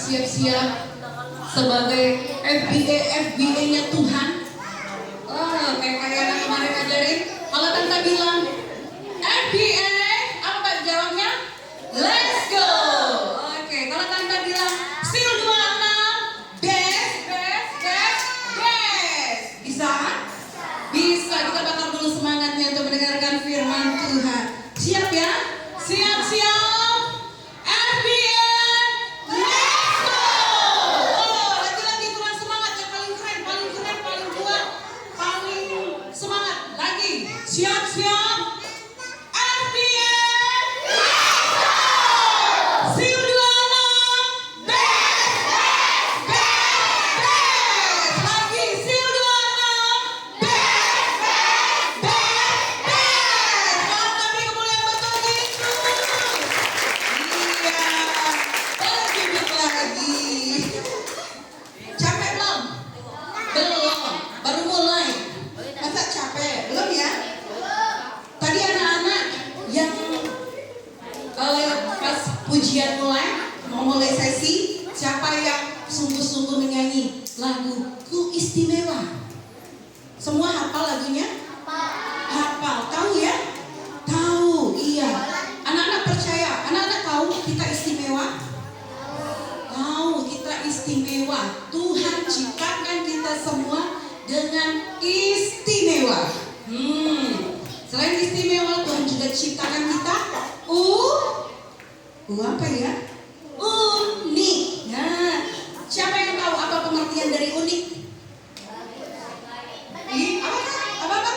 siap-siap sebagai FBA-nya Tuhan. Kayak anak kemarin ngajarin. Kalau tante bilang FBA, apa jawabnya? Let's go. Oke, kalau tante bilang Sil 26, best. Bisa? Bisa. Kita bakal dulu semangatnya untuk mendengarkan firman Tuhan. Siap ya? Siap. Siap. FBA, let's go! Sil 26, best! Lagi, Sil 26, best! Mantap, beri kemuliaan betul gitu. Iya, boleh duduk lagi. Capek belum? Belum, baru mulai. Masa capek? Belum ya? Tadi anak-anak yang pas pujian mau mulai sesi, siapa yang sungguh-sungguh menyanyi lagu Ku Istimewa? Semua hafal lagunya? Hafal. Tahu ya? Tahu, iya. Anak-anak percaya, anak-anak tahu kita istimewa? Tahu kita istimewa. Tuhan ciptakan kita semua dengan istimewa. Selain istimewa, Tuhan juga ciptakan kita apa ya? Unik. Nah, siapa yang tahu apa pengertian dari unik? Apa?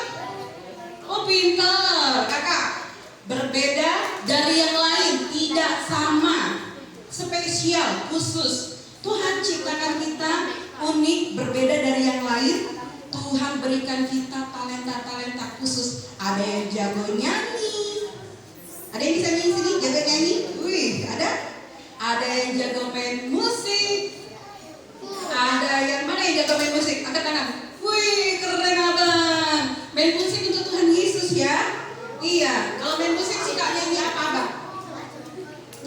Oh, pintar, kakak. Berbeda dari yang lain, tidak sama, spesial, khusus. Tuhan ciptakan kita unik, berbeda dari yang lain. Tuhan berikan kita talenta-talenta khusus. Ada yang jago nyanyi. Ada yang bisa nyanyi sini? Jago nyanyi? Wih, ada? Ada yang jago main musik. Ada yang mana yang jago main musik? Angkat tangan. Wih, keren abang. Main musik untuk Tuhan Yesus ya. Iya, kalau main musik suka nyanyi apa abang?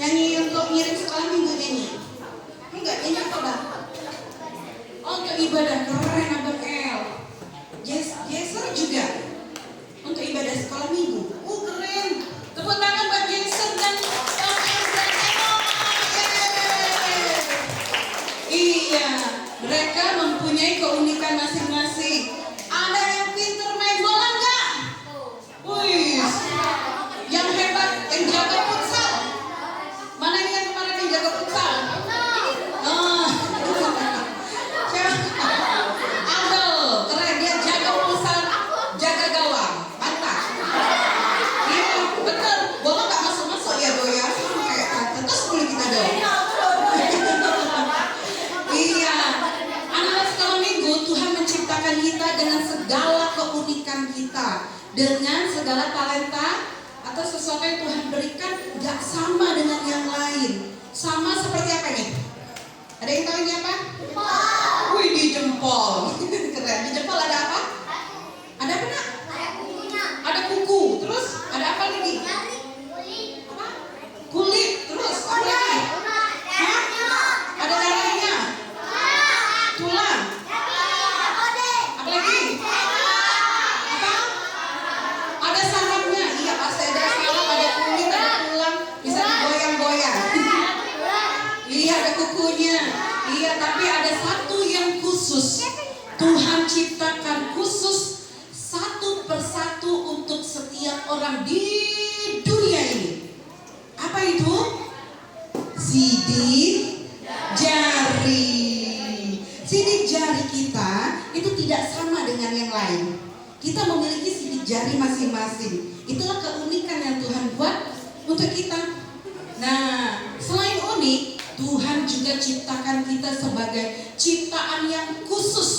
Nyanyi untuk ngirim sekolah minggu nyanyi? Enggak, nyanyi apa bang? Oh, untuk ibadah. Keren abang El. Yeser juga untuk ibadah sekolah minggu. Keren. Tepuk tangan buat Yeser dan Iya, mereka mempunyai keunikan masing-masing. Ada yang pintar main bola enggak? Wih, yang hebat yang jaga futsal. Mana ini yang kemarin yang jaga futsal? Kita dengan segala keunikan kita, dengan segala talenta atau sesuatu yang Tuhan berikan, gak sama dengan yang lain. Sama seperti apa nih? Ada yang tahu ini apa? Jempol. Wih, di jempol. Keren. Di jempol ada apa? Ada apa nak? Ada kuku. Terus ada apa lagi? Apa? Kulit. Terus apa lagi? Ada darahnya. Tulang. Ada sarafnya, iya pasti ada saraf, ada kulit, ada tulang, bisa digoyang-goyang. Iya ada kukunya, iya tapi ada satu yang khusus. Tuhan ciptakan khusus satu persatu untuk setiap orang di dunia ini. Apa itu? Sidik jari. Sidik jari kita itu tidak sama dengan yang lain. Kita memiliki sidik jari masing-masing. Itulah keunikan yang Tuhan buat untuk kita. Nah, selain unik, Tuhan juga ciptakan kita sebagai ciptaan yang khusus,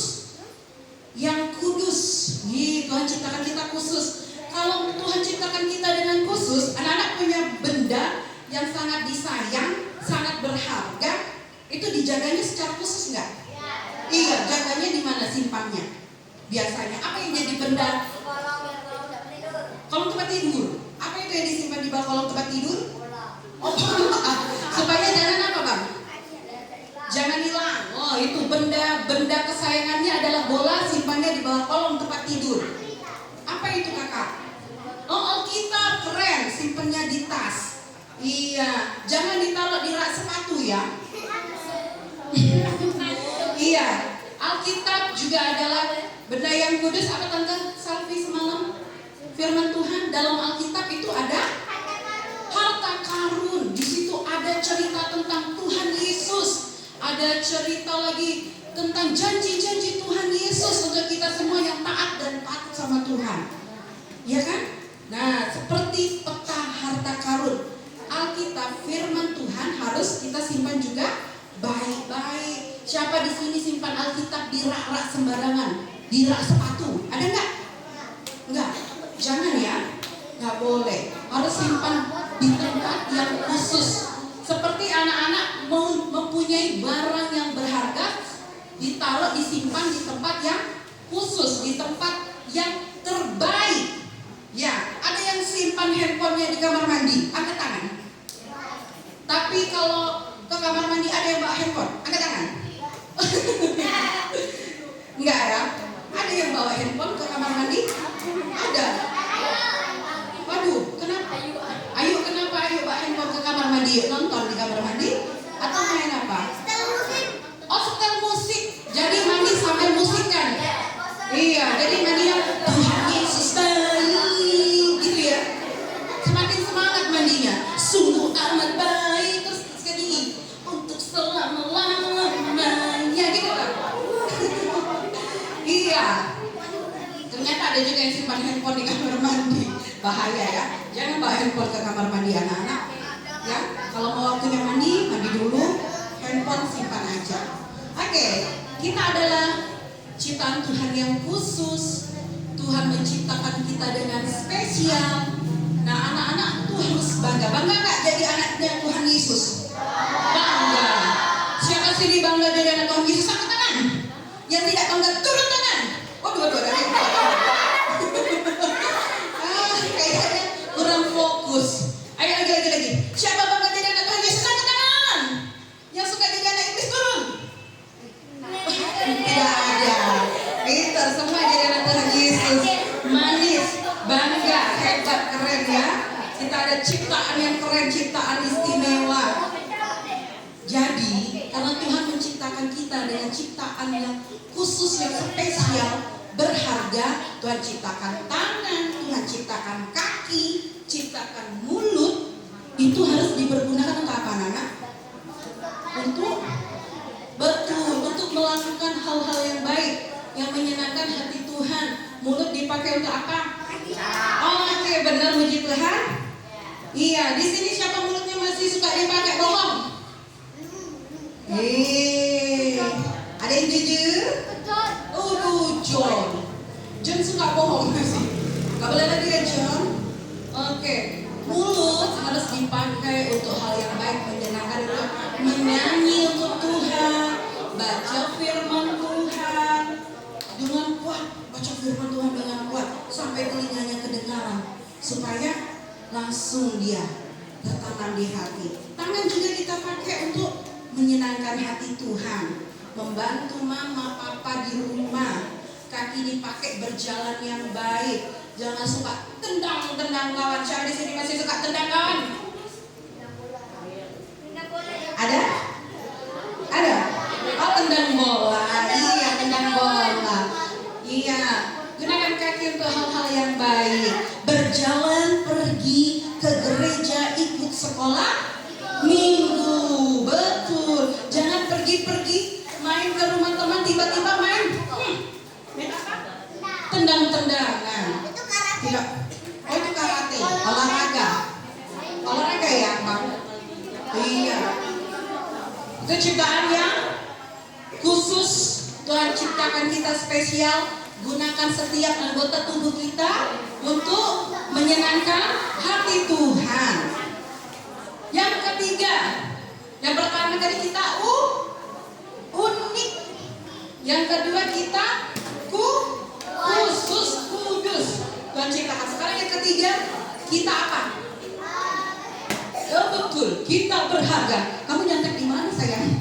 yang kudus. Tuhan ciptakan kita khusus. Kalau Tuhan ciptakan kita dengan khusus, anak-anak punya benda yang sangat disayang, sangat berharga, itu dijaganya secara khusus nggak? Iya, jaganya di mana simpannya? Biasanya apa yang jadi benda? Kolong tempat tidur. Apa itu yang disimpan di bawah kolong tempat tidur? Oh, supaya jangan apa bang? itu benda kesayangannya adalah bola, simpannya di bawah kolong tempat tidur. Apa itu kakak? Oh, Alkitab, keren, simpennya di tas. Iya, jangan ditaruh di rak sepatu ya. Iya, Alkitab juga adalah benda yang kudus. Apa tante Salvi semalam? Firman Tuhan dalam Alkitab itu ada harta karun. Di situ ada cerita tentang Tuhan Yesus. Ada cerita lagi tentang janji-janji Tuhan Yesus untuk kita semua yang taat dan patuh sama Tuhan. Ya kan? Nah, seperti peta harta karun, Alkitab firman Tuhan harus kita simpan juga baik-baik. Siapa di sini simpan Alkitab di rak-rak sembarangan, di rak sepatu? Ada nggak? Nggak. Jangan ya. Nggak boleh. Harus simpan di tempat yang khusus. Seperti anak-anak mau mempunyai barang yang berharga, ditaruh, disimpan di tempat yang khusus, di tempat yang terbaik. Ya, ada yang simpan handphonenya di kamar mandi, angkat tangan. Tapi kalau ke kamar mandi ada yang bawa handphone, angkat tangan. Enggak ya? Ada yang bawa handphone ke kamar mandi? Ada. Waduh, kenapa? Ayo kenapa ayo bawa handphone ke kamar mandi? Yuk nonton di kamar mandi? Atau main apa? Oh, setel musik. Jadi mandi sambil musik kan? Iya, jadi mandinya Tuhan Yesus baik, gitu ya. Semakin semangat mandinya. Sungguh amat baik, terus sekali untuk selama-lamanya, gitu kan? Iya. Ternyata ada juga yang simpan handphone di kamar mandi. Bahaya ya. Jangan bawa handphone ke kamar mandi anak-anak. Ya, kalau mau waktunya mandi, mandi dulu. Handphone simpan aja. Oke, kita adalah ciptaan Tuhan yang khusus. Tuhan menciptakan kita dengan spesial. Nah, anak-anak tuh harus bangga. Bangga nggak jadi anaknya Tuhan Yesus? Bangga. Siapa sih di bangga jadi anak Tuhan Yesus? Angkat tangan. Yang tidak bangga turun tangan. Oh, dua-dua dari kayaknya kurang fokus. Ayo lagi. Siapa bangga jadi anak Tuhan Yesus? Angkat tangan. Yang suka jadi anak iblis turun. Tidak ada. Pintar semua jadi anak Tuhan Yesus. Manis, bangga, hebat, keren ya. Kita ada ciptaan yang keren, ciptaan istimewa. Jadi, karena Tuhan menciptakan kita dengan ciptaan yang khusus, yang spesial, berharga. Tuhan ciptakan tangan, Tuhan ciptakan kaki, ciptakan mulut. Itu harus dipergunakan untuk apa, anak? Untuk melakukan hal-hal yang baik, yang menyenangkan hati Tuhan. Mulut dipakai untuk apa? Oh, oke, benar, puji Tuhan. Iya, di sini siapa mulutnya masih suka dipakai bohong? Ada yang jujur? John suka bohong sih. Gak boleh lagi ya John. Oke, mulut harus dipakai untuk hal yang baik, menyenangkan, untuk menyanyi untuk Tuhan, baca firman Tuhan dengan kuat, baca firman Tuhan dengan kuat sampai telinganya kedengaran, supaya langsung dia tertanam di hati. Tangan juga kita pakai untuk menyenangkan hati Tuhan, membantu mama papa di rumah. Kaki dipakai berjalan yang baik. Jangan suka tendang kawan. Siapa di sini masih suka tendang kawan? Ada? Oh, tendang bola. Iya, tendang bola. Iya. Gunakan kaki untuk hal-hal yang baik. Berjalan pergi ke gereja, ikut sekolah minggu. Betul. Jangan pergi-pergi main ke rumah teman, tiba-tiba main apa? Tendang-tendangan. Tidak. Oh, itu karate, olahraga ya Bang? Iya. Itu ciptaan yang khusus. Tuhan ciptakan kita spesial. Gunakan setiap anggota tubuh kita untuk menyenangkan hati Tuhan. Yang ketiga, yang pertama tadi kita unik. Yang kedua kita khusus, kudus. Tuhan ciptakan. Sekarang yang ketiga, kita apa? Oh, betul, kita berharga. Kamu nyantek di mana sayang?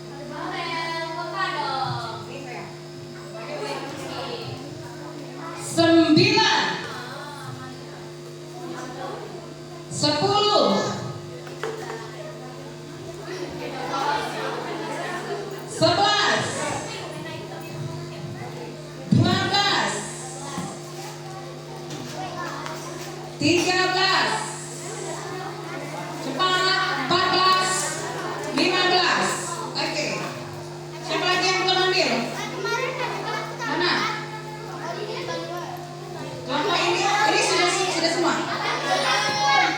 13. Cepat. 14. 15. Oke. Siapa lagi yang belum ambil? Mana? Kelompok ini sudah semua?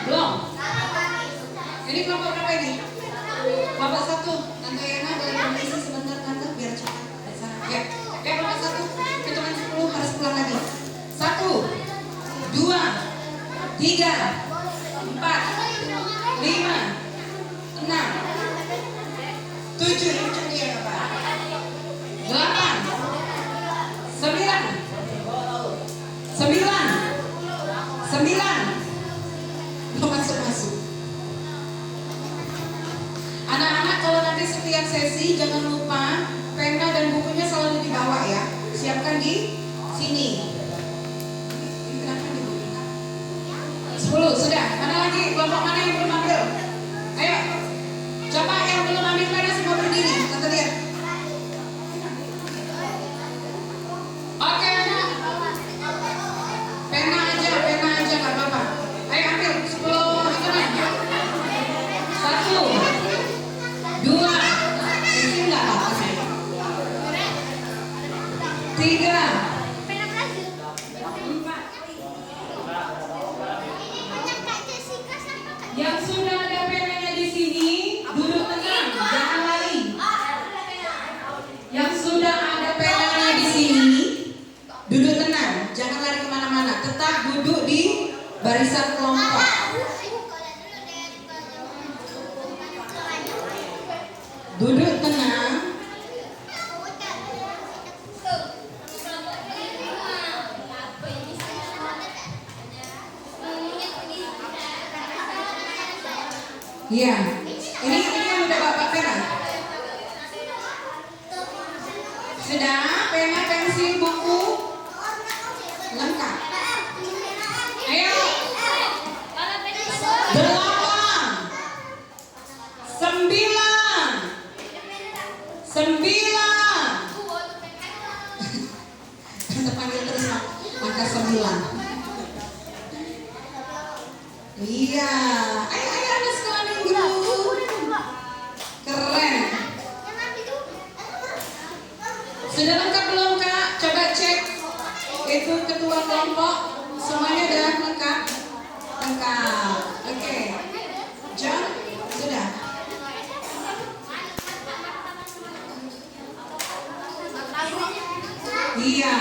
Belum. Ini kelompok berapa ini? Kelompok 1. Tante Yana boleh permisi sebentar tante biar cepat dari sana. Ya, kelompok 1. Hitungan 10 harus pulang lagi. 1, 2, 3, 4, 5, 6, 7. Ini ya Bapak. 8, 9, 9. Belum masuk. Anak-anak kalau nanti setiap sesi jangan lupa pena dan bukunya selalu dibawa ya. Siapkan di sini. Ini kenapa nih? 10 sudah. Mana lagi? Kelompok mana yang belum ambil? Ayo. Coba yang belum ambil pena semua berdiri. Kita lihat. Oke anak. Pena aja nggak apa-apa. Ayo ambil 10 hitungan. 1, 2, ini nggak apa-apa saya. 3, 4. Yang sudah ada penanya di sini duduk tenang, jangan lari. Yang sudah ada penanya di sini duduk tenang, jangan lari kemana-mana. Tetap duduk di barisan kelompok. Duduk tenang. Iya. Ini yang udah bapak pena. Sudah pena, pensil, buku lengkap. Ayo. 8, 9. Kita panggil terus angka 9. Iya. Ayo anak sekolah minggu. Keren. Sudah lengkap belum Kak? Coba cek. Itu ketua kelompok. Semuanya udah lengkap? Lengkap. Oke. John, sudah. Iya.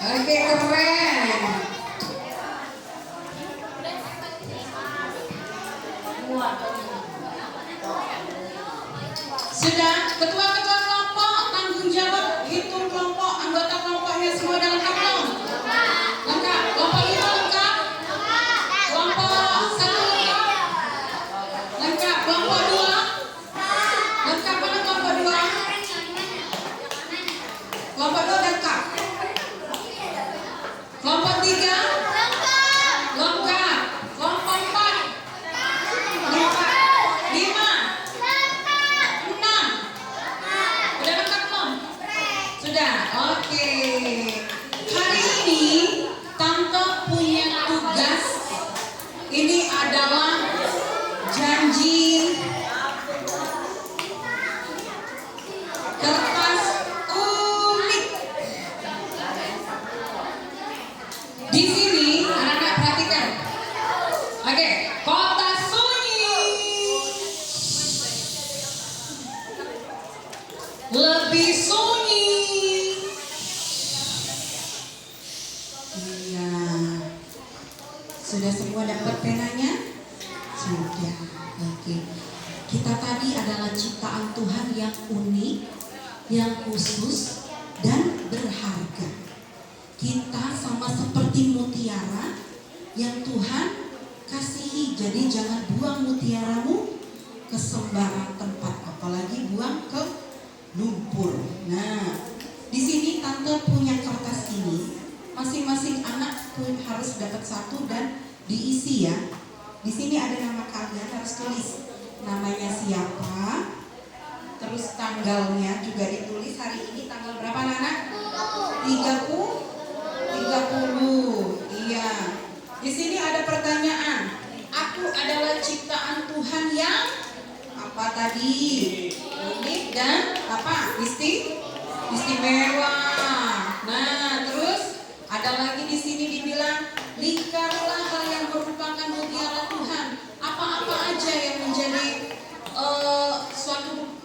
Oke, keren. Sudah, ketua-ketua kelompok tanggung jawab hitung kelompok, anggota kelompoknya semua udah lengkap belum? Lengkap. Kelompok 5 lengkap? Kelompok 1 lengkap? Lengkap. Kelompok 2? Lengkap. Mana kelompok 2? Kelompok 2 lengkap. Kelompok 3? Lengkap. Kelompok 4? Lengkap. 5? 6? Udah lengkap belum? Sudah. Oke. Hari ini Tante punya tugas. Ini adalah janji kertas unik. Di sini anak-anak perhatikan. Oke, kota sunyi. Lebih sunyi. Iya. Sudah semua dapat penanya? Sudah. Oke. Kita tadi adalah ciptaan Tuhan yang unik, yang khusus dan berharga. Kita sama seperti mutiara yang Tuhan kasihi. Jadi jangan buang mutiaramu ke sembarang tempat, apalagi buang ke lumpur. Nah, di sini Tante punya kertas ini. Masing-masing anak pun harus dapat satu dan diisi ya. Di sini ada nama kalian, harus tulis namanya siapa, terus tanggalnya juga ditulis. Hari ini tanggal berapa anak? 30. Iya. Di sini pertanyaan. Aku adalah ciptaan Tuhan yang apa tadi? Unik dan apa? Istimewa. Nah, terus ada lagi di sini dibilang lingkarlah hal yang merupakan mutiara Tuhan. Apa-apa aja yang menjadi suatu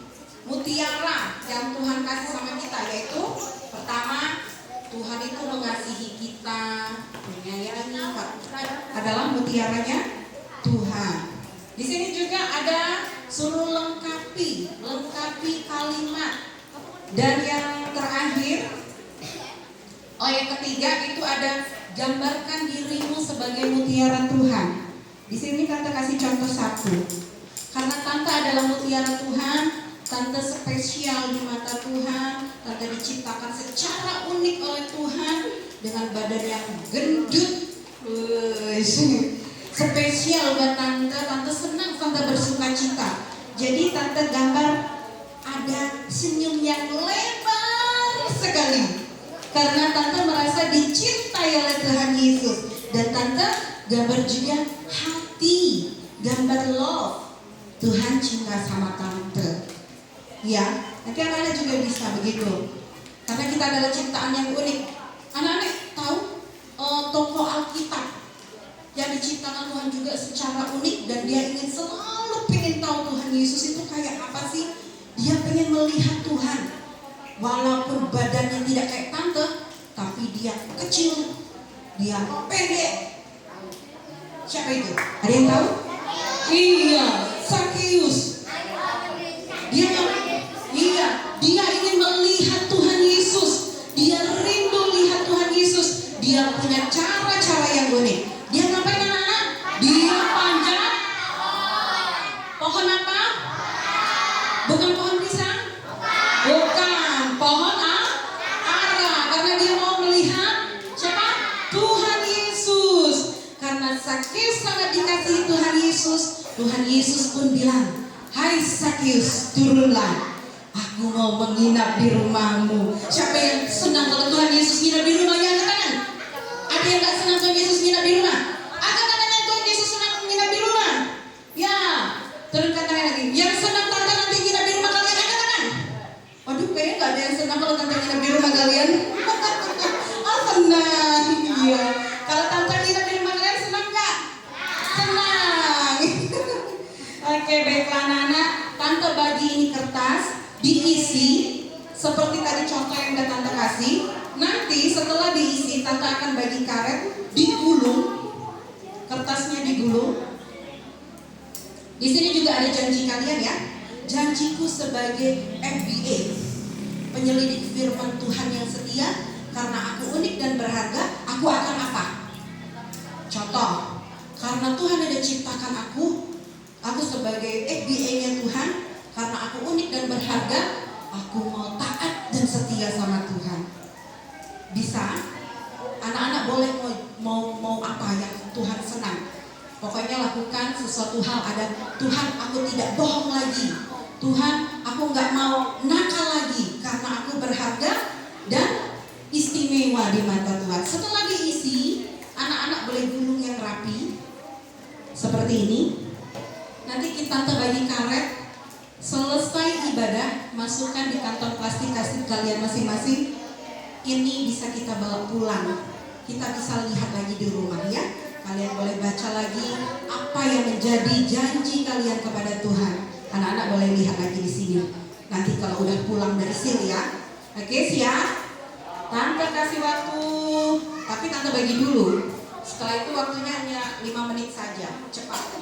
mutiara yang Tuhan kasih sama kita, yaitu pertama, Tuhan itu mengasihi kita, menyayangi kita adalah mutiaranya Tuhan. Di sini juga ada suruh lengkapi kalimat. Dan yang terakhir, yang ketiga itu ada gambarkan dirimu sebagai mutiara Tuhan. Di sini Tante kasih contoh satu. Karena Tante adalah mutiara Tuhan, Tante spesial di mata Tuhan, Tante diciptakan secara unik oleh Tuhan dengan badan yang gendut, spesial buat Tante. Tante senang, Tante bersuka cita. Jadi Tante gambar ada senyum yang lebar sekali karena Tante merasa dicintai oleh Tuhan Yesus. Dan Tante gambar juga hati, gambar love. Tuhan cinta sama Tante. Ya, nanti anak-anak juga bisa begitu. Karena kita adalah ciptaan yang unik. Anak-anak tahu tokoh Alkitab yang diciptakan Tuhan juga secara unik, dan dia ingin selalu pengen tahu Tuhan Yesus itu kayak apa sih. Dia pengen melihat Tuhan. Walaupun badannya tidak kayak Tante, tapi dia kecil, dia pendek. Siapa itu? Ada yang tahu? Iya, Sakeus. Dia ingin melihat Tuhan Yesus. Dia rindu lihat Tuhan Yesus. Dia punya cara-cara yang unik. Dia ngapain anak-anak? Dia panjat pohon apa? Bukan pohon pisang? Bukan, pohon ara. Karena dia mau melihat siapa? Tuhan Yesus. Karena Sakeus sangat dikasihi Tuhan Yesus, Tuhan Yesus pun bilang, "Hai Sakeus, turunlah. Aku mau menginap di rumahmu." Siapa yang senang kalau Tuhan Yesus nginap di rumahnya? Angkat tangan. Ada yang gak senang Tuhan Yesus nginap di rumah? Angkat tangannya, Tuhan Yesus senang nginap di rumah. Ya, turunkan tangan lagi. Yang senang Tante nanti nginap di rumah kalian, angkat tangan. Waduh, kayaknya gak ada yang senang kalau Tante nginap di rumah kalian. Oh, senang. Iya. Kalau Tante nginap di rumah kalian, senang gak? Senang. Oke, baiklah anak-anak. Tante bagi ini kertas, diisi seperti tadi contoh yang udah Tante kasih. Nanti setelah diisi, Tante akan bagi karet, digulung, kertasnya digulung. Di sini juga ada janji kalian ya. Janjiku sebagai FBA, penyelidik firman Tuhan yang setia, karena aku unik dan berharga, aku akan apa? Contoh, karena Tuhan ada ciptakan aku sebagai FBA-nya Tuhan, karena aku unik dan berharga, aku mau taat dan setia sama Tuhan. Bisa? Anak-anak boleh mau apa yang Tuhan senang. Pokoknya lakukan sesuatu hal, ada Tuhan, aku tidak bohong lagi. Tuhan, aku gak mau nakal lagi, karena aku berharga dan istimewa di mata Tuhan. Setelah diisi, anak-anak boleh gulung yang rapi seperti ini. Nanti kita bagi karet. Selesai ibadah, masukkan di kantong plastik kasih kalian masing-masing. Ini bisa kita bawa pulang. Kita bisa lihat lagi di rumah ya. Kalian boleh baca lagi apa yang menjadi janji kalian kepada Tuhan. Anak-anak boleh lihat lagi di sini. Nanti kalau udah pulang dari sini ya. Oke, siap? Tante kasih waktu, tapi Tante bagi dulu. Setelah itu waktunya hanya 5 menit saja. Cepat.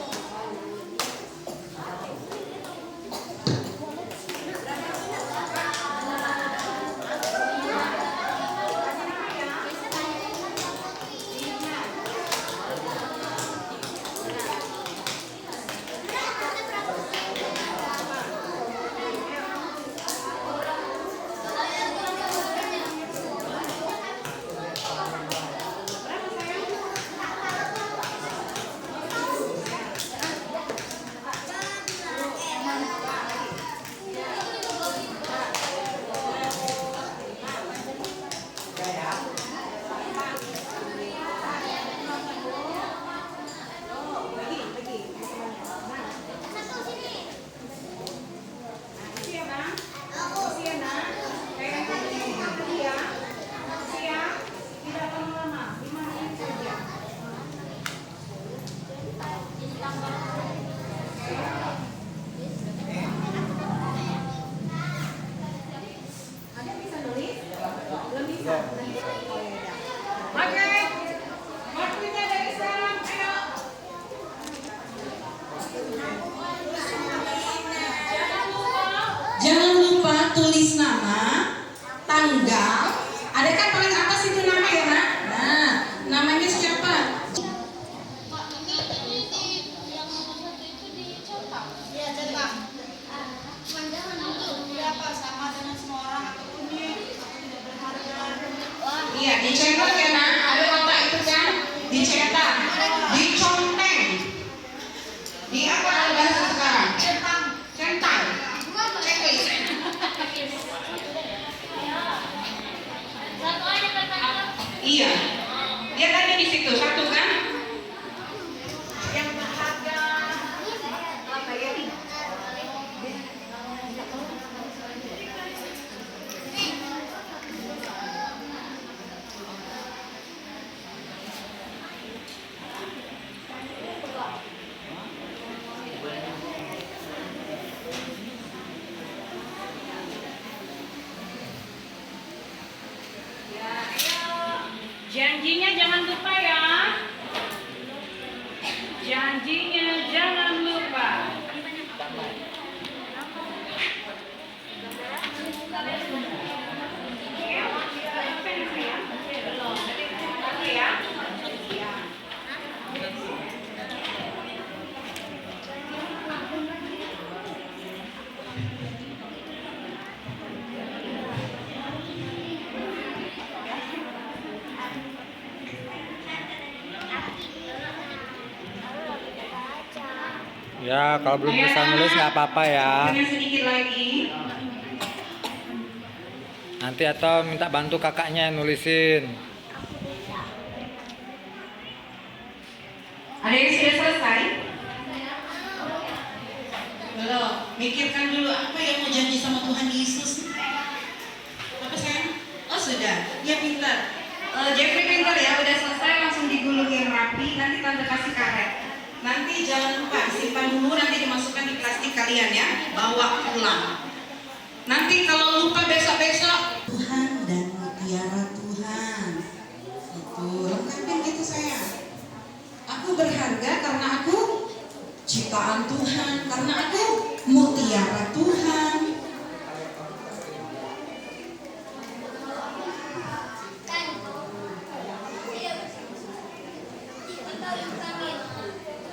tulis nama, tanggal. Ada kan paling atas itu nama ya nak? Nah, namanya siapa? Iya, dicetak ya nak. Ada kotak itu kan? Dicetak, diconteng. Di apa bahasa sekarang? Centang. Checklist. Iya. Dia tadi di situ satu kan? Yang berharga apa ya? Janjinya jangan lupa ya. Janjinya jangan lupa. Ya, kalau belum bisa nulis nggak apa-apa ya. Sedikit lagi. Nanti atau minta bantu kakaknya yang nulisin. Ada yang sudah selesai? Belum. Mikirkan dulu apa yang mau janji sama Tuhan Yesus. Apa sayang? Oh sudah. Ya pintar. Jeffrey pintar ya. Udah selesai langsung digulung yang rapi. Nanti tante kasih karet. Nanti jangan lupa simpan dulu, nanti dimasukkan di plastik kalian ya, bawa pulang. Nanti kalau lupa besok-besok Tuhan dan mutiara Tuhan. Itu lengkapin gitu sayang. Aku berharga karena aku ciptaan Tuhan, karena aku mutiara Tuhan.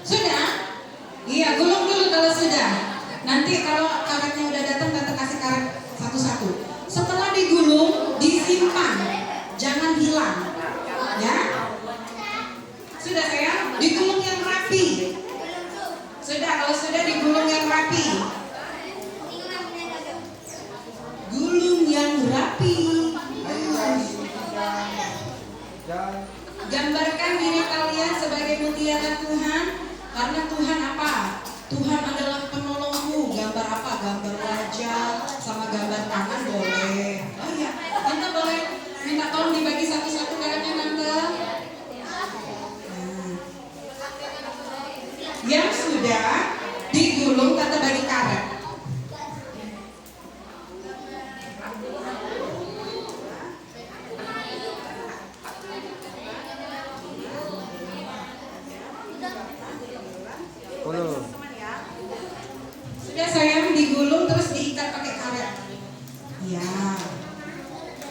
Sudah? Iya, gulung dulu kalau sudah. Nanti kalau karetnya udah datang, tante kasih karet satu-satu. Setelah digulung, disimpan, jangan hilang. Ya? Sudah sayang? Digulung yang rapi. Sudah, kalau sudah digulung yang rapi. Gulung yang rapi. Gambarkan diri kalian sebagai mutiara Tuhan. Karena Tuhan apa? Tuhan adalah penolongmu. Gambar apa? Gambar wajah sama gambar tangan boleh. Oh iya, tante boleh minta tolong dibagi satu-satu karetnya tante. Yang sudah digulung tante bagi karet. Sudah sayang digulung terus diikat pakai karet. Ya.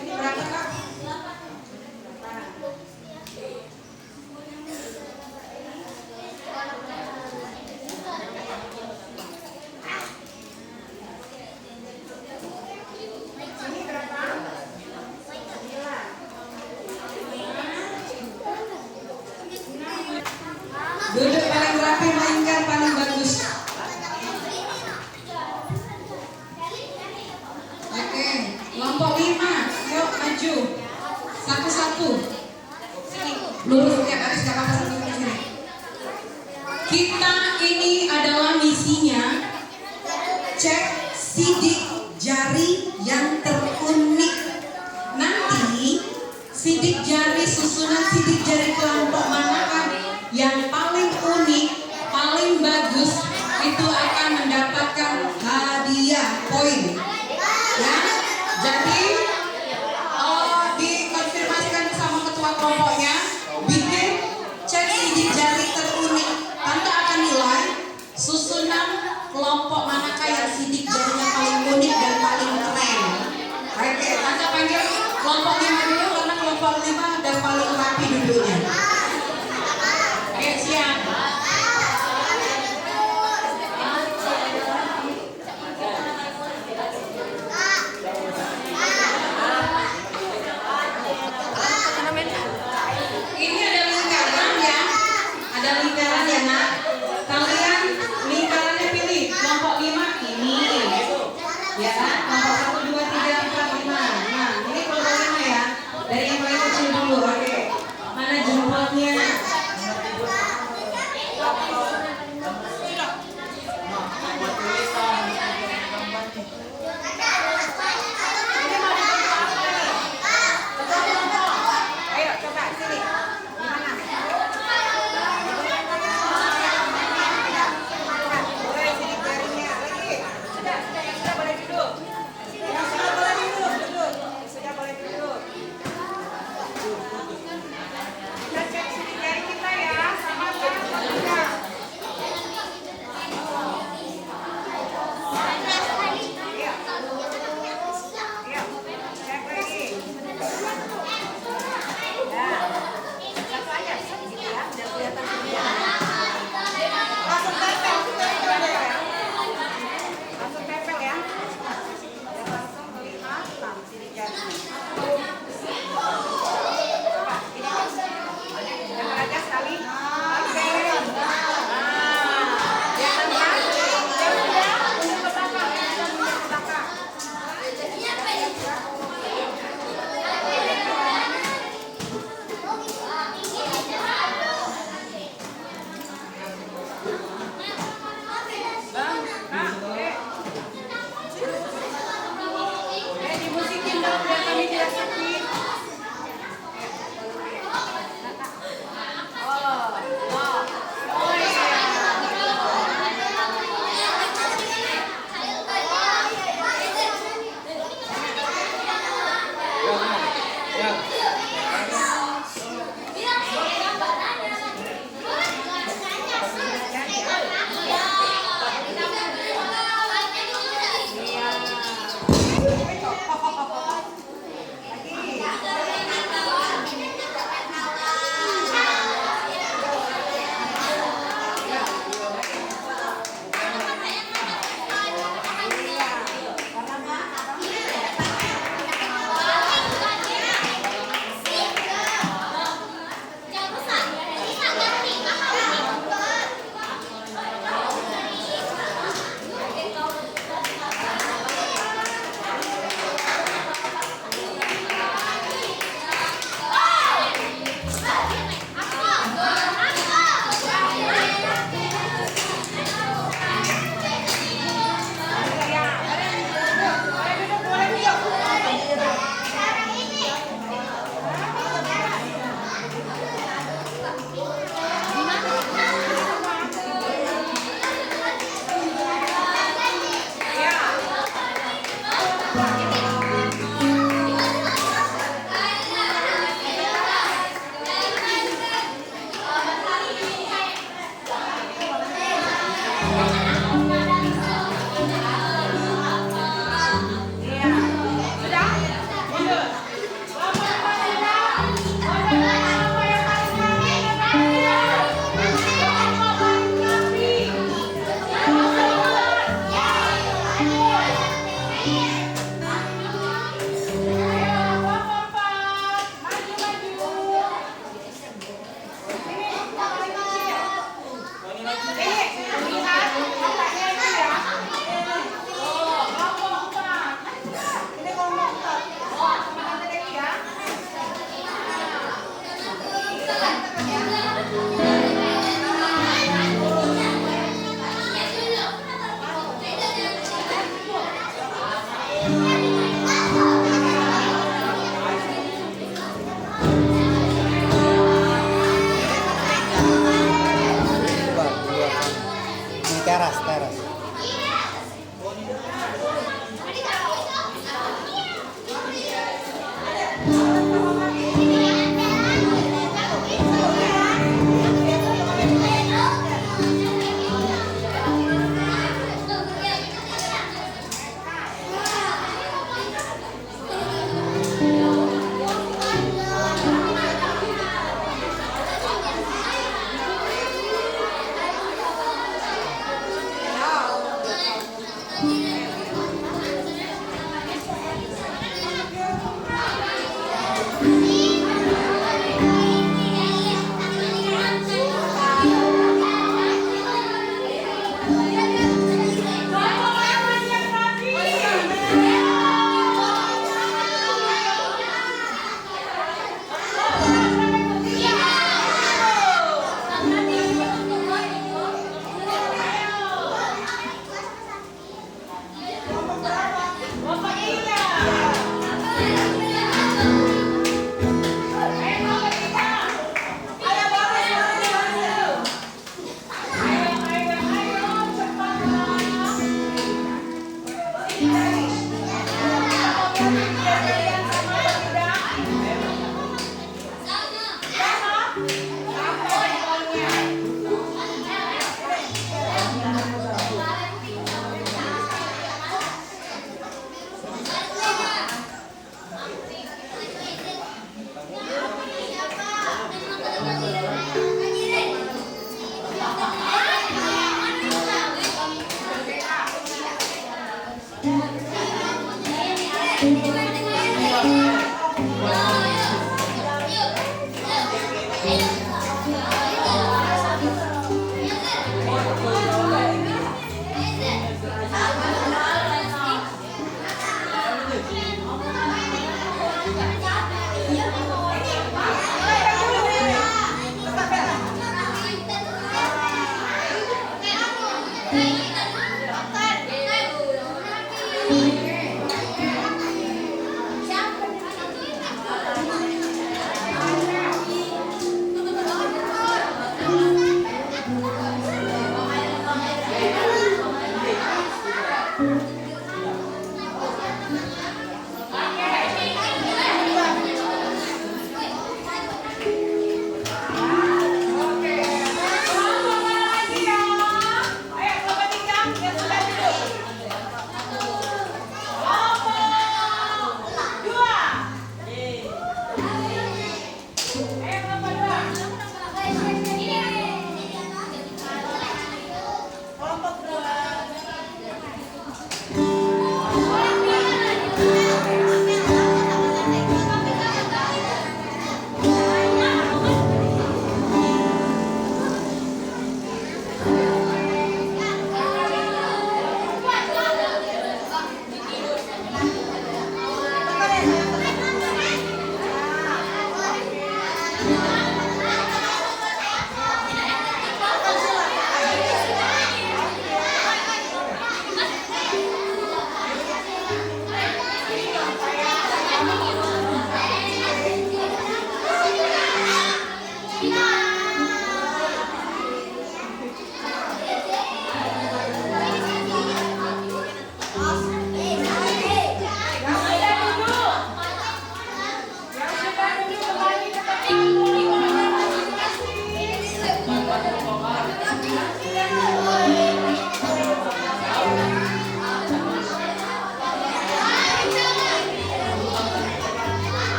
Ini berapa kak? Ini berapa? Duduk paling rapi, mainkan paling bagus. Oke, kelompok 5, yuk maju. Satu-satu. Sini, lurus tiap hari gak apa-apa satu ke sini. Kita ini adalah misinya cek sidik jari yang terunik. Nanti sidik jari susunan sidik jari kelompok manakah yang paling unik, paling bagus itu akan mendapatkan hadiah poin. Ya, jadi dikonfirmasikan sama ketua kelompoknya, bikin cek sidik jari terunik. Tante akan nilai susunan kelompok manakah yang sidik jarinya paling unik. Ya kan? Kelompok 1, 2, 3, 4, 5. Nah, ini kelompok 5 ya. Dari yang paling kecil dulu, oke. Mana jempolnya? Ayo coba sini. Gimana? Boleh sini jarinya lagi. Sudah boleh duduk. Yang sudah boleh duduk, duduk. Sudah boleh duduk. Kita cek sini jari kita ya, sama kan? Sudah. Ayo, cek lagi. Nah, satu aja sedikit ya, biar kelihatan sedikit. Langsung tempel deh. Langsung tempel ya. Dan langsung melihat sidik jarinya. Coba, ini tempel aja sekali. Oke. Nah, ya kan? Ya udah, mundur ke belakang. Mundur ke belakang. Bang, dimusikin dong biar kami tidak sedih. Oh iya.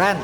Ren.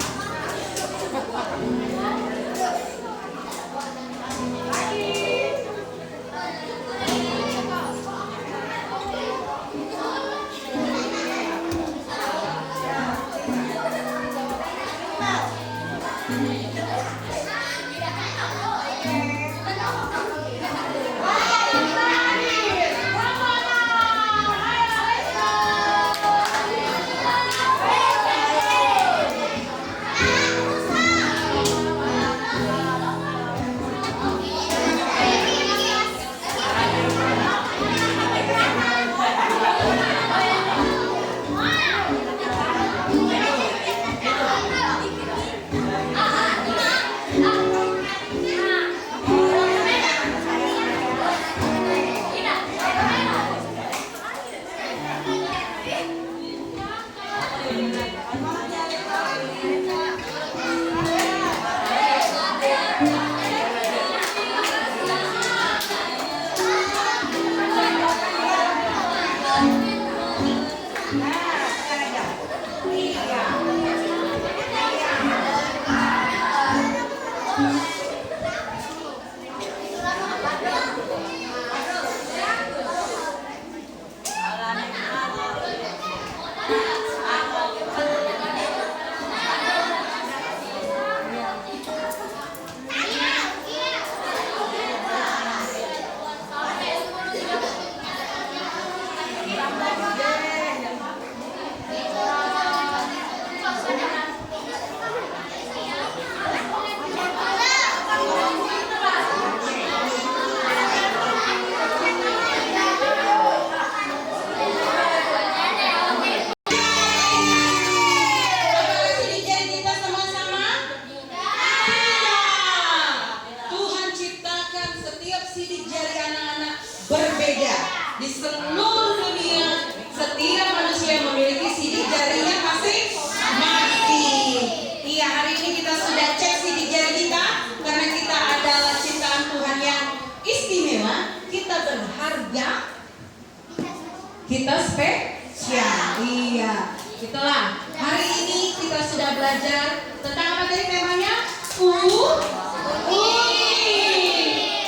Kita spesial. Iya. Itulah. Hari ini kita sudah belajar tentang apa tadi temanya?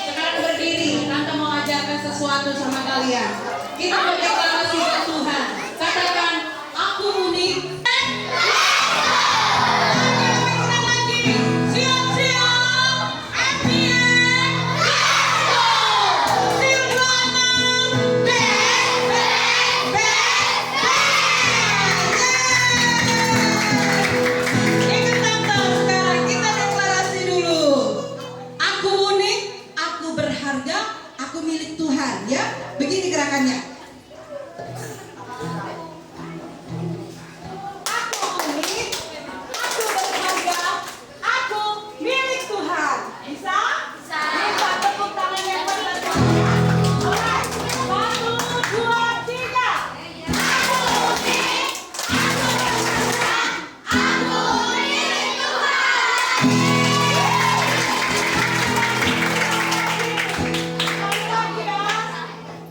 Sekarang berdiri. Tante mau ajarkan sesuatu sama kalian. Kita berdeklarasi ke Tuhan. Katakan, aku unik. Aku milik Tuhan, ya. Begini gerakannya. Aku unik, aku berharga, aku milik Tuhan. Bisa? Bisa. Bisa, tepuk tangan yang benar. Alright. 1, 2, 3. Aku unik, aku berharga, aku milik Tuhan.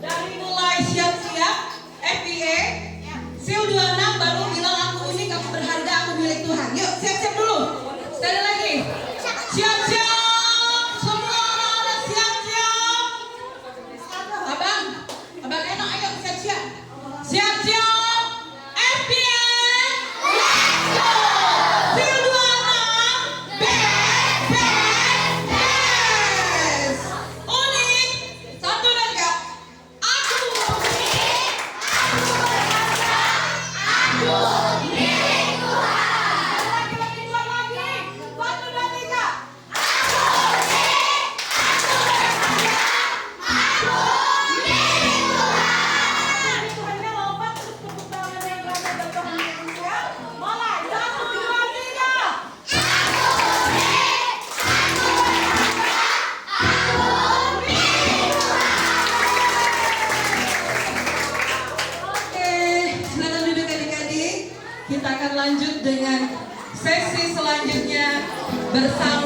Dari mulai siap-siap, FBA, Sil 26 baru bilang aku unik, aku berharga, aku milik Tuhan. Yuk, siap-siap dulu. Sekali lagi. Siap-siap. Semua orang siap-siap. Abang enak, ayo siap-siap. Siap-siap. FBA. Let's go. Sil 26. Yes. Unik. 1 dan 2. Aku unik, aku berharga, aku milik Tuhan. Lagi-lagi 2 lagi. 1 dan 3. Aku unik, aku berharga, aku milik Tuhan. Tuhannya lompat terus tepuk tangan yang berada di belakang ya. Mulai 1, 2, 3. Aku unik, aku berharga, aku milik Oke, silakan duduk adik-adik. Kita akan lanjut dengan sesi selanjutnya bersama